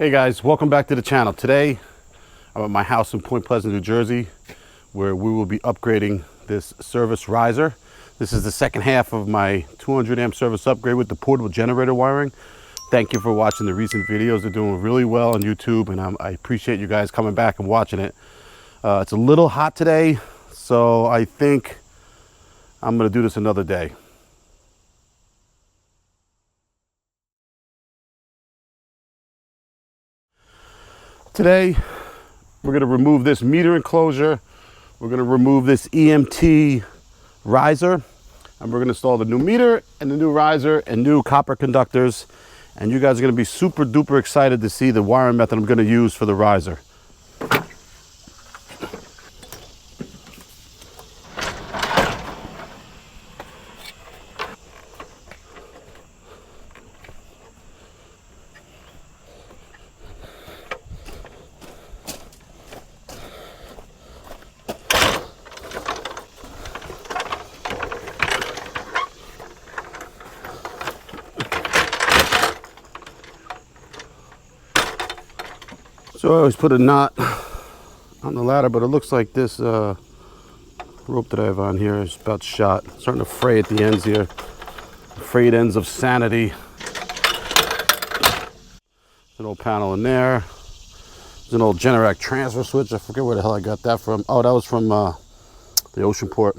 Hey guys, welcome back to the channel. Today I'm at my house in Point Pleasant, New Jersey, where we will be upgrading this service riser. This is the second half of my 200 amp service upgrade with the portable generator wiring. Thank you for watching the recent videos. They're doing really well on YouTube, and I appreciate you guys coming back and watching it. It's a little hot today, so I think I'm gonna do this another day. Today, we're gonna remove this meter enclosure. We're gonna remove this EMT riser, and we're gonna install the new meter and the new riser and new copper conductors. And you guys are gonna be super duper excited to see the wiring method I'm gonna use for the riser. So I always put a knot on the ladder, but it looks like this rope that I have on here is about shot. It's starting to fray at the ends here. Frayed ends of sanity. There's an old panel in there. There's an old Generac transfer switch. I forget where the hell I got that from. Oh, that was from the Ocean Port.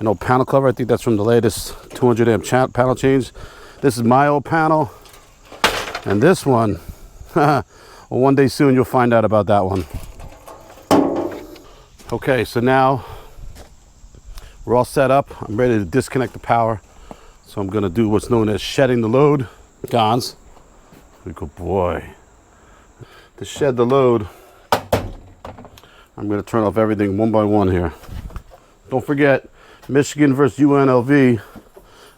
An old panel cover. I think that's from the latest 200 amp panel change. This is my old panel. And this one, well, one day soon you'll find out about that one. Okay, so now we're all set up. I'm ready to disconnect the power. So I'm gonna do what's known as shedding the load. Gons. Good boy. To shed the load, I'm gonna turn off everything one by one here. Don't forget, Michigan versus UNLV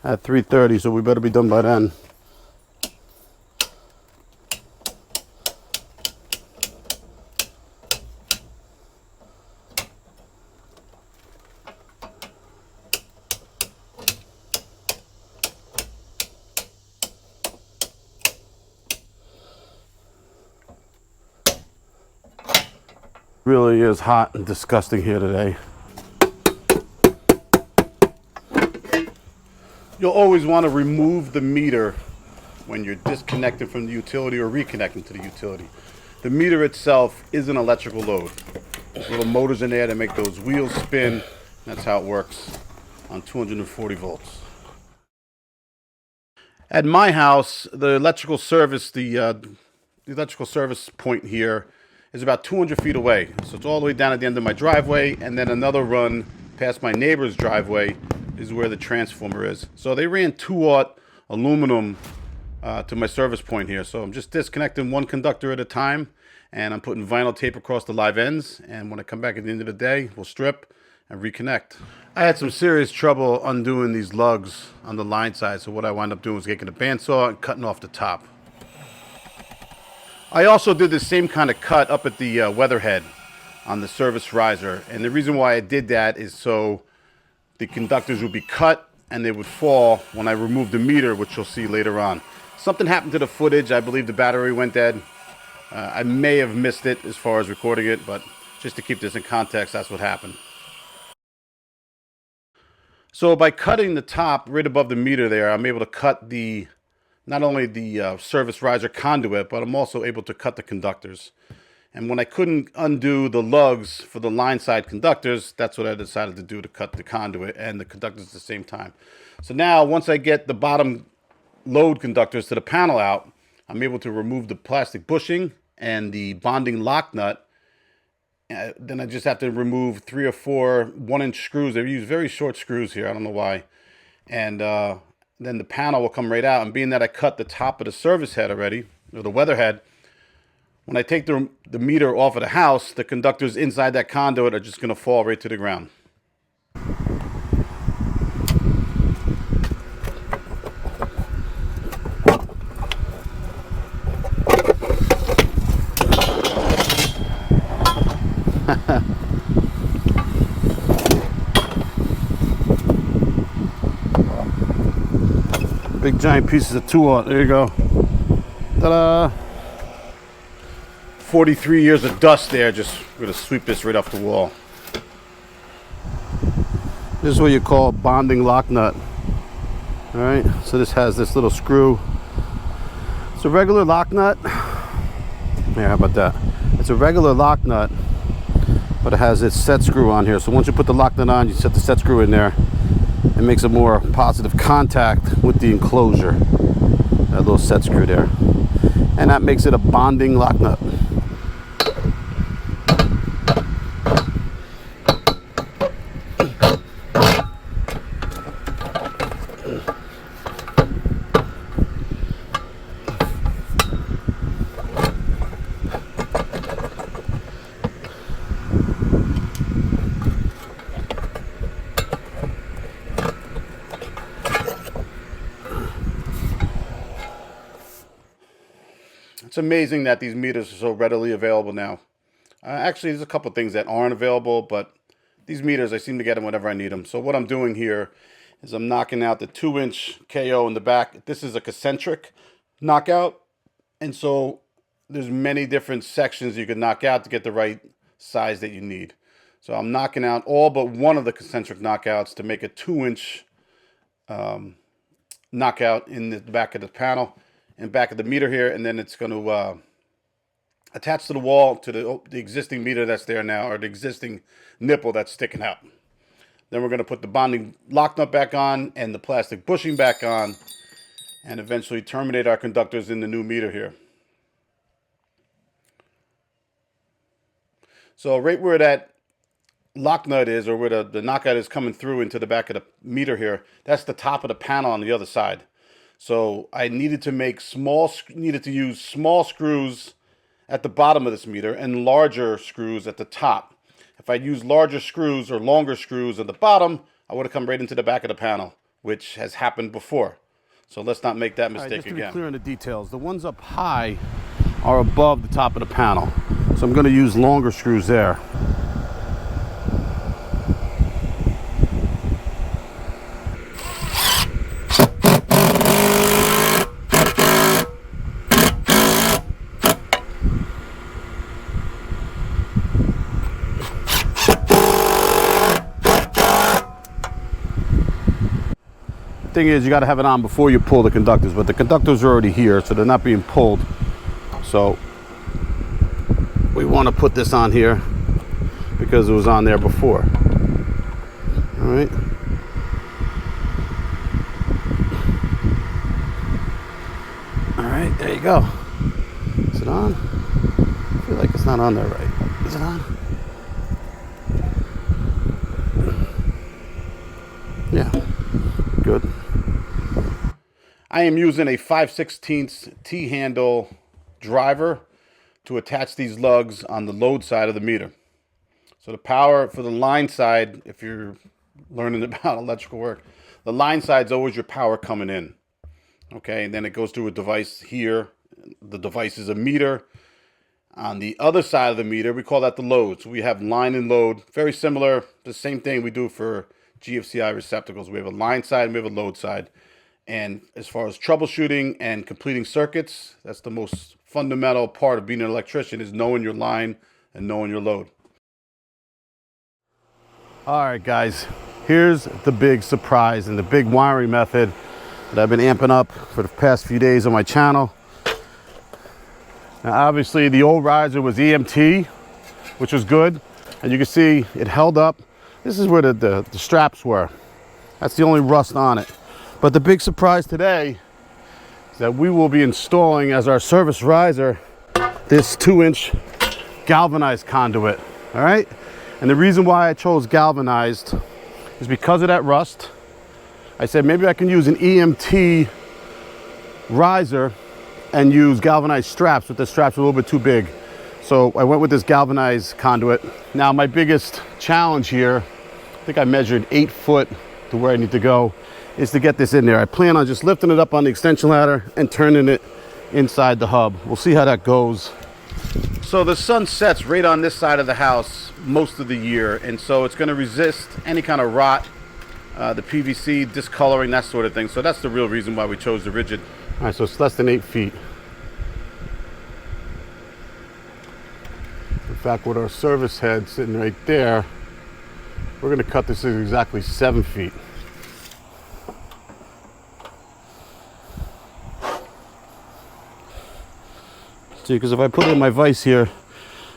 at 3:30, so we better be done by then. Really is hot and disgusting here today. You'll always want to remove the meter when you're disconnecting from the utility or reconnecting to the utility. The meter itself is an electrical load. There's little motors in there that make those wheels spin. That's how it works on 240 volts. At my house, the electrical service, the electrical service point here is about 200 feet away. So it's all the way down at the end of my driveway, and then another run past my neighbor's driveway is where the transformer is. So they ran 2-aught aluminum to my service point here. So I'm just disconnecting one conductor at a time, and I'm putting vinyl tape across the live ends. And when I come back at the end of the day, we'll strip and reconnect. I had some serious trouble undoing these lugs on the line side. So what I wound up doing was taking a bandsaw and cutting off the top. I also did the same kind of cut up at the weatherhead on the service riser. And the reason why I did that is so the conductors would be cut and they would fall when I removed the meter, which you'll see later on. Something happened to the footage. I believe the battery went dead. I may have missed it as far as recording it, but just to keep this in context, that's what happened. So by cutting the top right above the meter there, I'm able to cut not only the service riser conduit, but I'm also able to cut the conductors. And when I couldn't undo the lugs for the line side conductors, that's what I decided to do, to cut the conduit and the conductors at the same time. So now, once I get the bottom load conductors to the panel out, I'm able to remove the plastic bushing and the bonding lock nut. Then I just have to remove 3 or 4 1-inch screws. They use very short screws here. I don't know why. And then the panel will come right out. And being that I cut the top of the service head already, or the weather head, when I take the meter off of the house, the conductors inside that conduit are just going to fall right to the ground. Big giant pieces of 2-aught. There you go. Ta-da! 43 years of dust there. Just going to sweep this right off the wall. This is what you call a bonding lock nut. All right, so this has this little screw. It's a regular lock nut. Yeah, how about that? It's a regular lock nut, but it has its set screw on here. So once you put the lock nut on, you set the set screw in there. It makes a more positive contact with the enclosure. That little set screw there. And that makes it a bonding lock nut. It's amazing that these meters are so readily available now. Actually, there's a couple things that aren't available, but these meters, I seem to get them whenever I need them. So what I'm doing here is I'm knocking out the 2-inch KO in the back. This is a concentric knockout, and so there's many different sections you can knock out to get the right size that you need. So I'm knocking out all but one of the concentric knockouts to make a 2-inch knockout in the back of the panel. And back of the meter here, and then it's going to attach to the wall to the existing meter that's there now, or the existing nipple that's sticking out. Then we're going to put the bonding lock nut back on and the plastic bushing back on, and eventually terminate our conductors in the new meter here. So right where that lock nut is, or where the knockout is coming through into the back of the meter here, that's the top of the panel on the other side. So I needed to use small screws at the bottom of this meter and larger screws at the top. If I used larger screws or longer screws at the bottom, I would have come right into the back of the panel, which has happened before. So let's not make that mistake again. Just to be clear on the details, the ones up high are above the top of the panel. So I'm going to use longer screws there. Thing is, you got to have it on before you pull the conductors, but the conductors are already here, so they're not being pulled. So we want to put this on here because it was on there before. All right. All right, there you go. Is it on? I feel like it's not on there right. Is it on? Yeah. Good. I am using a 5/16 T-handle driver to attach these lugs on the load side of the meter. So the power for the line side, if you're learning about electrical work, the line side is always your power coming in. Okay, and then it goes through a device here. The device is a meter. On the other side of the meter, we call that the load. So we have line and load. Very similar, the same thing we do for GFCI receptacles. We have a line side and we have a load side. And as far as troubleshooting and completing circuits, that's the most fundamental part of being an electrician, is knowing your line and knowing your load. All right, guys, here's the big surprise and the big wiring method that I've been amping up for the past few days on my channel. Now, obviously, the old riser was EMT, which was good. And you can see it held up. This is where the straps were. That's the only rust on it. But the big surprise today is that we will be installing as our service riser this 2-inch galvanized conduit. All right? And the reason why I chose galvanized is because of that rust. I said maybe I can use an EMT riser and use galvanized straps, but the straps are a little bit too big. So I went with this galvanized conduit. Now my biggest challenge here, I think I measured 8 foot to where I need to go, is to get this in there. I plan on just lifting it up on the extension ladder and turning it inside the hub. We'll see how that goes. So the sun sets right on this side of the house most of the year, and so it's going to resist any kind of rot, the PVC, discoloring, that sort of thing. So that's the real reason why we chose the rigid. All right, so it's less than 8 feet. fact, with our service head sitting right there, we're going to cut this at exactly 7 feet. See, because if I put it in my vise here,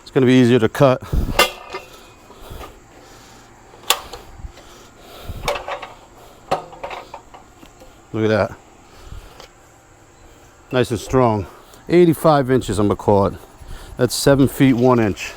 it's going to be easier to cut. Look at that. Nice and strong. 85 inches, I'm going to call it. That's 7 feet 1 inch.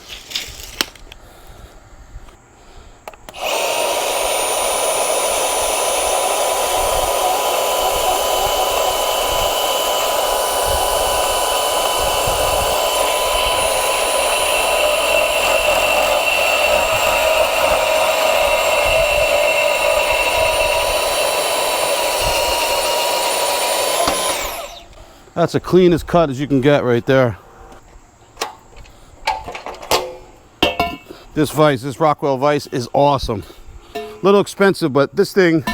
That's the cleanest cut as you can get right there. This vise, this Rockwell vise is awesome. A little expensive, but this thing,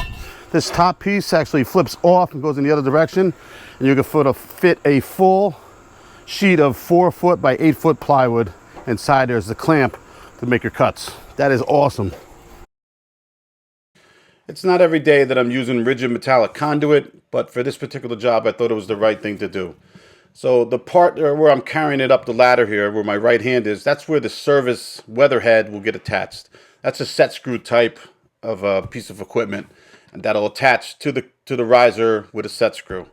this top piece actually flips off and goes in the other direction. And you can fit a full sheet of 4 foot by 8 foot plywood. Inside there's the clamp to make your cuts. That is awesome. It's not every day that I'm using rigid metallic conduit, but for this particular job, I thought it was the right thing to do. So the part where I'm carrying it up the ladder here, where my right hand is, that's where the service weather head will get attached. That's a set screw type of a piece of equipment, and that'll attach to the riser with a set screw.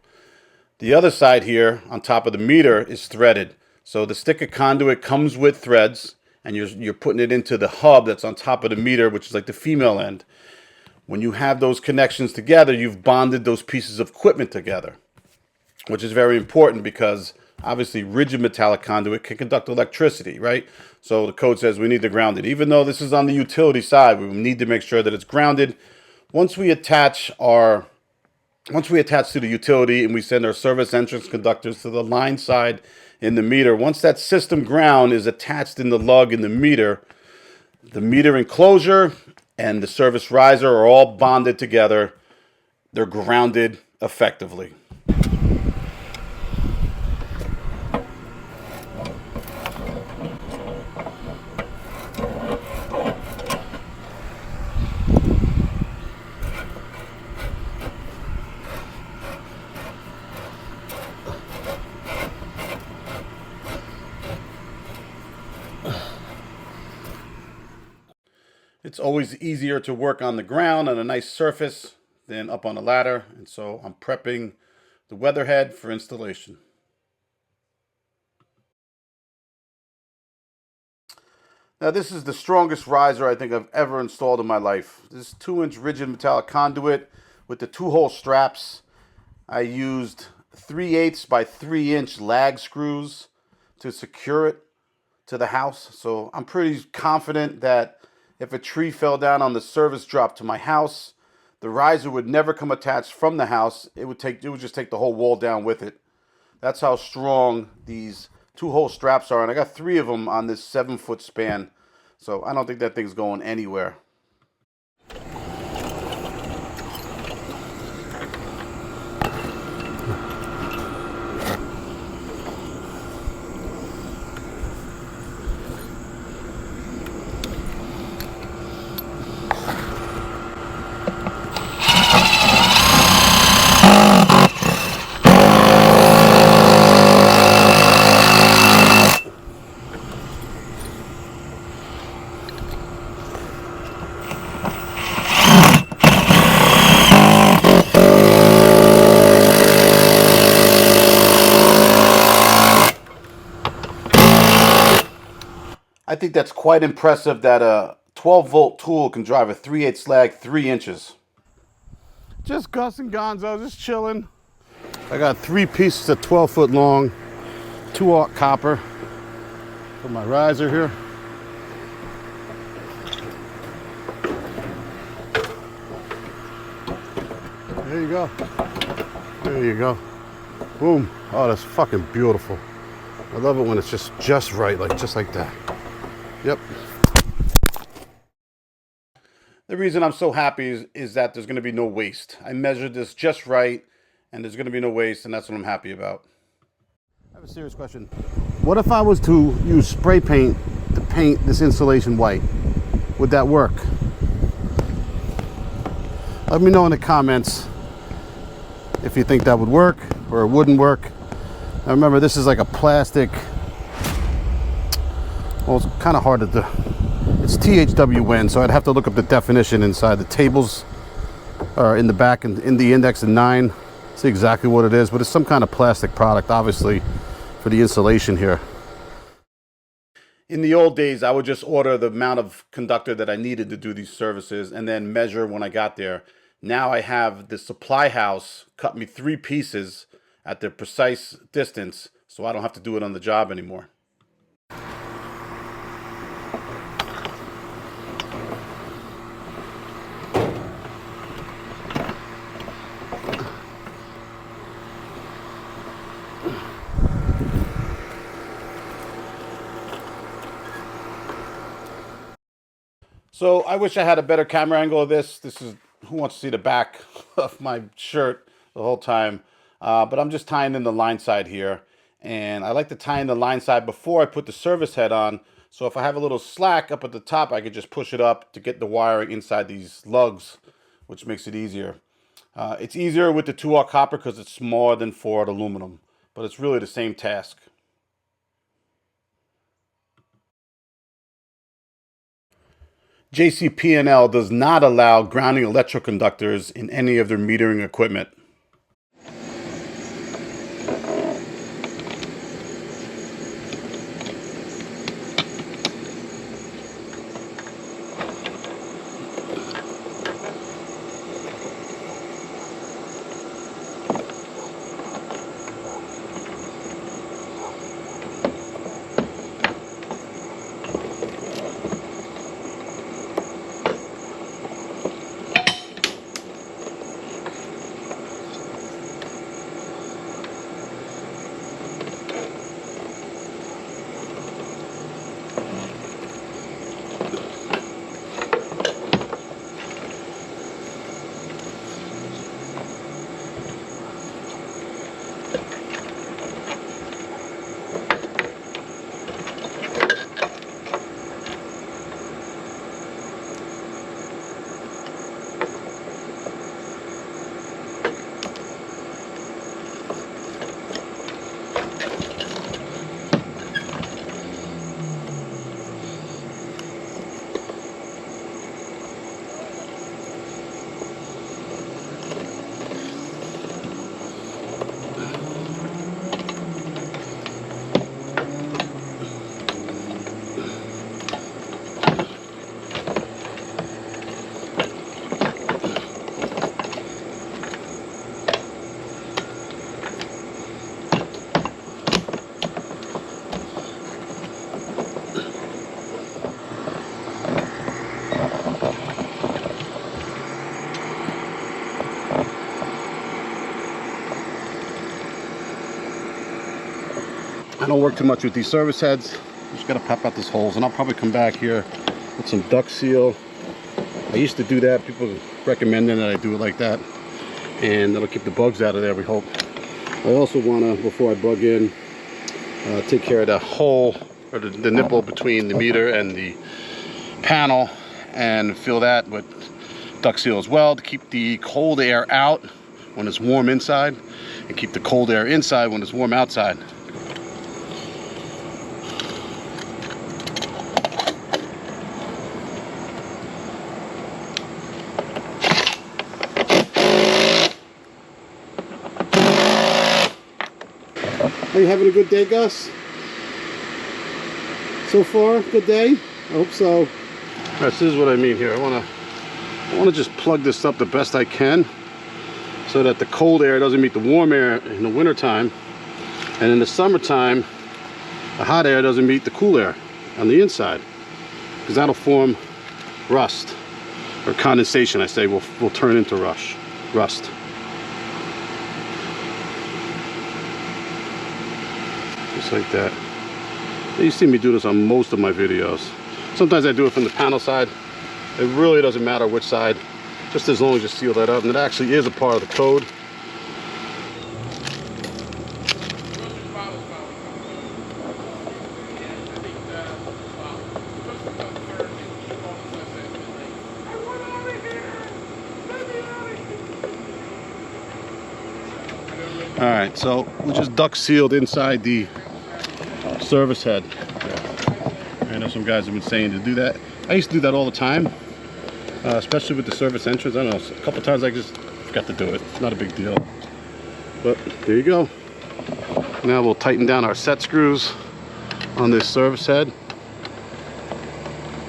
The other side here, on top of the meter, is threaded. So the stick of conduit comes with threads, and you're putting it into the hub that's on top of the meter, which is like the female end. When you have those connections together, you've bonded those pieces of equipment together, which is very important because obviously rigid metallic conduit can conduct electricity, right? So the code says we need to ground it. Even though this is on the utility side, we need to make sure that it's grounded. Once we attach to the utility and we send our service entrance conductors to the line side in the meter, once that system ground is attached in the lug in the meter enclosure and the service riser are all bonded together. They're grounded effectively. It's always easier to work on the ground on a nice surface than up on a ladder, and so I'm prepping the weatherhead for installation. Now this is the strongest riser I think I've ever installed in my life. This is 2-inch rigid metallic conduit with the 2-hole straps. I used 3/8 by 3-inch lag screws to secure it to the house. So I'm pretty confident that if a tree fell down on the service drop to my house, the riser would never come attached from the house. It would just take the whole wall down with it. That's how strong these 2-hole straps are. And I got 3 of them on this 7-foot span. So I don't think that thing's going anywhere. I think that's quite impressive that a 12-volt tool can drive a 3/8 slag 3 inches. Just Gus and Gonzo, just chilling. I got 3 pieces of 12-foot long, 2/0 copper for my riser here. There you go. There you go. Boom. Oh, that's fucking beautiful. I love it when it's just right, just like that. Yep. The reason I'm so happy is that there's going to be no waste. I measured this just right, and there's going to be no waste, and that's what I'm happy about. I have a serious question. What if I was to use spray paint to paint this insulation white. Would that work? Let me know in the comments if you think that would work or it wouldn't work. Now remember, this is like a plastic, well, it's kind of hard to do. It's THWN, so I'd have to look up the definition inside the tables or in the back and in the index in 9. See exactly what it is, but it's some kind of plastic product, obviously, for the insulation here. In the old days, I would just order the amount of conductor that I needed to do these services and then measure when I got there. Now I have the supply house cut me 3 pieces at the precise distance, so I don't have to do it on the job anymore. So I wish I had a better camera angle of this. This is, who wants to see the back of my shirt the whole time? But I'm just tying in the line side here. And I like to tie in the line side before I put the service head on. So if I have a little slack up at the top, I could just push it up to get the wiring inside these lugs, which makes it easier. It's easier with the 2-aught copper because it's smaller than 4-aught aluminum. But it's really the same task. JCPL does not allow grounding electroconductors in any of their metering equipment. I don't work too much with these service heads. Just gotta pop out these holes, and I'll probably come back here with some duct seal. I used to do that. People recommending that I do it like that, and that'll keep the bugs out of there, we hope. I also wanna, before I plug in, take care of the hole or the nipple between the meter and the panel, and fill that with duct seal as well to keep the cold air out when it's warm inside, and keep the cold air inside when it's warm outside. Are you having a good day, Gus? So far, good day? I hope so. All right, so this is what I mean here. I want to just plug this up the best I can so that the cold air doesn't meet the warm air in the wintertime, and in the summertime the hot air doesn't meet the cool air on the inside, because that'll form rust, or condensation I say, will turn into rust. Just like that. You see me do this on most of my videos. Sometimes I do it from the panel side. It really doesn't matter which side, just as long as you seal that up. And it actually is a part of the code. Alright, so we just duct sealed inside the service head. I know some guys have been saying to do that. I used to do that all the time, especially with the service entrance. I don't know, a couple times I just forgot to do it. It's not a big deal. But there you go. Now we'll tighten down our set screws on this service head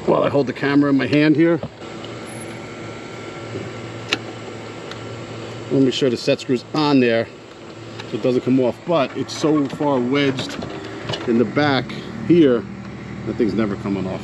while I hold the camera in my hand here. Let me make sure the set screw's on there so it doesn't come off, but it's so far wedged in the back here that thing's never coming off.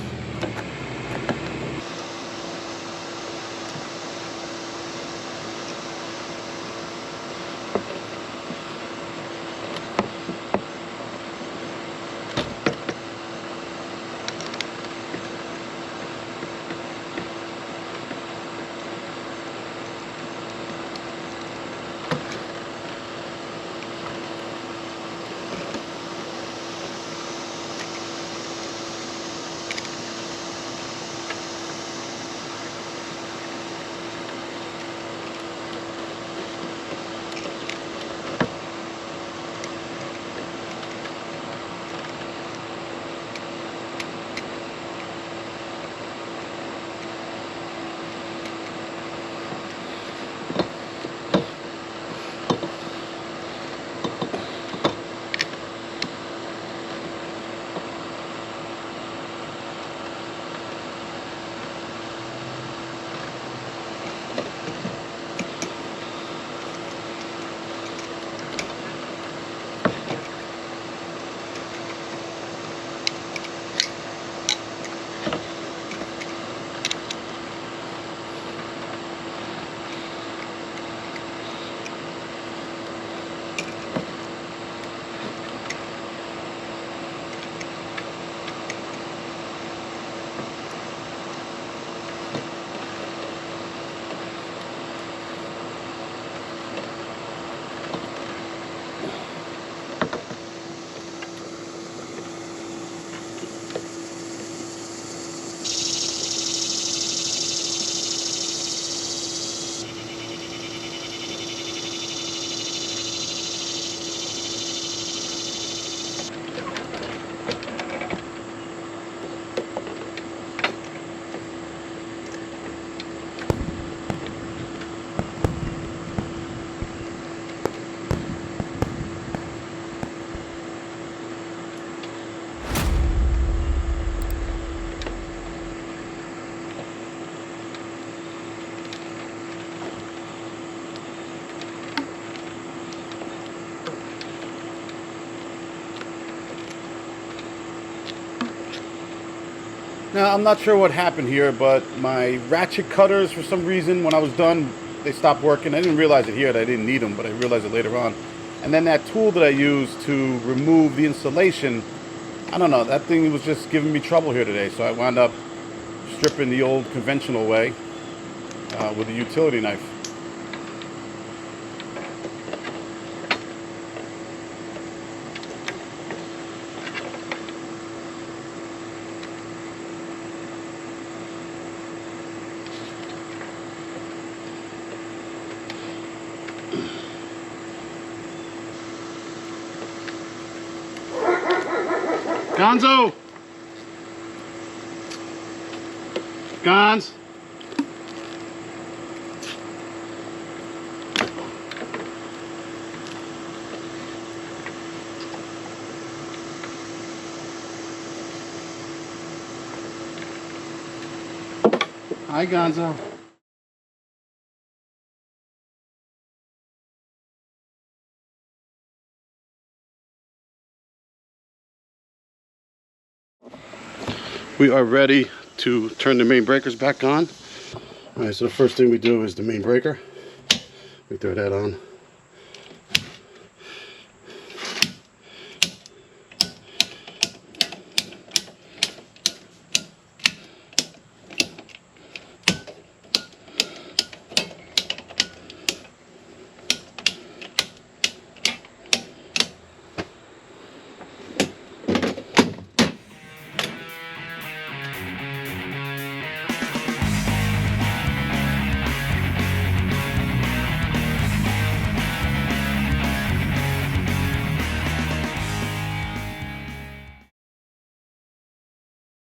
Now, I'm not sure what happened here, but my ratchet cutters, for some reason, when I was done, they stopped working. I didn't realize it here that I didn't need them, but I realized it later on. And then that tool that I used to remove the insulation, I don't know, that thing was just giving me trouble here today. So I wound up stripping the old conventional way with a utility knife. Gonzo! Gons! Hi, Gonzo. We are ready to turn the main breakers back on. All right, so the first thing we do is the main breaker. We throw that on.